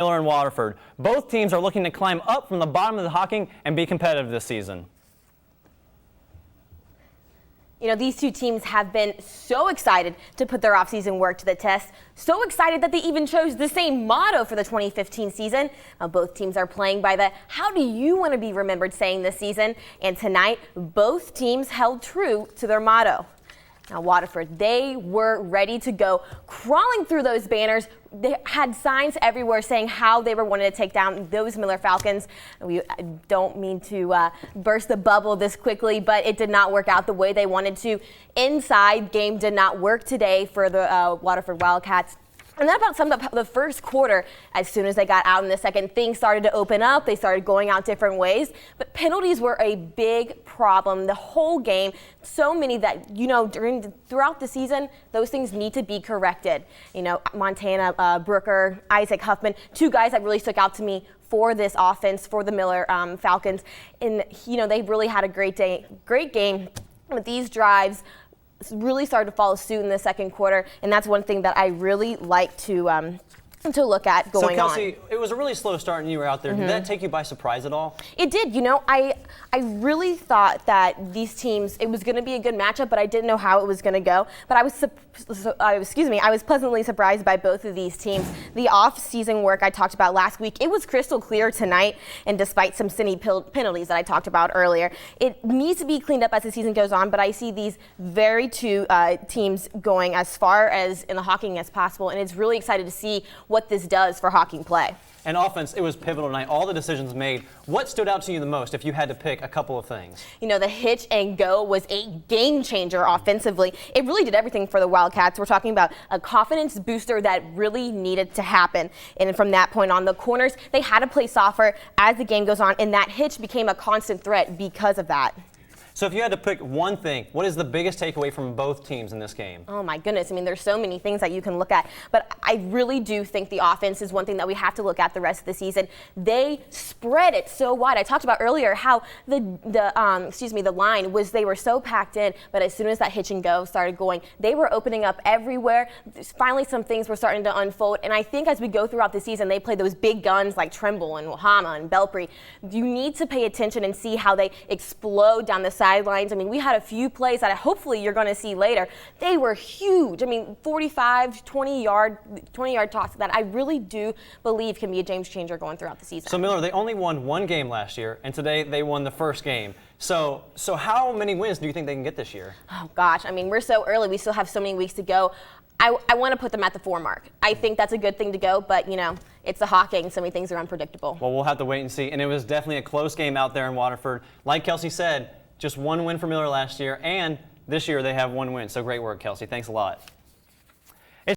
Miller and Waterford. Both teams are looking to climb up from the bottom of the Hocking and be competitive this season. You know, these two teams have been so excited to put their offseason work to the test. So excited that they even chose the same motto for the 2015 season. Both teams are playing by the "How do you want to be remembered" saying this season. And tonight, both teams held true to their motto. Now, Waterford, they were ready to go, crawling through those banners. They had signs everywhere saying how they were wanting to take down those Miller Falcons. We don't mean to burst the bubble this quickly, but it did not work out the way they wanted to. Inside game did not work today for the Waterford Wildcats. And that about summed up the first quarter. As soon as they got out in the second, things started to open up. They started going out different ways. But penalties were a big problem the whole game. So many that, you know, throughout the season, those things need to be corrected. You know, Montana Brooker, Isaac Huffman, two guys that really stuck out to me for this offense, for the Miller Falcons. And, you know, they really had a great game with these drives. Really started to follow suit in the second quarter, and that's one thing that I really like to look at going on. So, Kelsi, it was a really slow start and you were out there. Did that take you by surprise at all? It did. You know, I really thought that these teams, it was going to be a good matchup, but I didn't know how it was going to go. But I was pleasantly surprised by both of these teams. The off-season work I talked about last week, it was crystal clear tonight, and despite some silly penalties that I talked about earlier, it needs to be cleaned up as the season goes on. But I see these very two teams going as far as in the Hocking as possible, and it's really excited to see what this does for Hocking play. And offense, it was pivotal tonight. All the decisions made. What stood out to you the most if you had to pick a couple of things? You know, the hitch and go was a game changer offensively. It really did everything for the Wildcats. We're talking about a confidence booster that really needed to happen. And from that point on, the corners, they had to play softer as the game goes on, and that hitch became a constant threat because of that. So if you had to pick one thing, what is the biggest takeaway from both teams in this game? Oh my goodness, I mean, there's so many things that you can look at, but I really do think the offense is one thing that we have to look at the rest of the season. They spread it so wide. I talked about earlier how the line was, they were so packed in, but as soon as that hitch and go started going, they were opening up everywhere. Finally, some things were starting to unfold, and I think as we go throughout the season, they play those big guns like Trimble and Wahama and Belpre. You need to pay attention and see how they explode down the sidelines. I mean, we had a few plays that hopefully you're going to see later. They were huge. I mean, 45, 20-yard toss that I really do believe can be a game changer going throughout the season. So, Miller, they only won one game last year, and today they won the first game. So how many wins do you think they can get this year? Oh, gosh. I mean, we're so early. We still have so many weeks to go. I want to put them at the 4 mark. I think that's a good thing to go, but, you know, it's the Hocking. So many things are unpredictable. Well, we'll have to wait and see. And it was definitely a close game out there in Waterford. Like Kelsi said, just one win for Miller last year, and this year they have one win. So great work, Kelsi. Thanks a lot.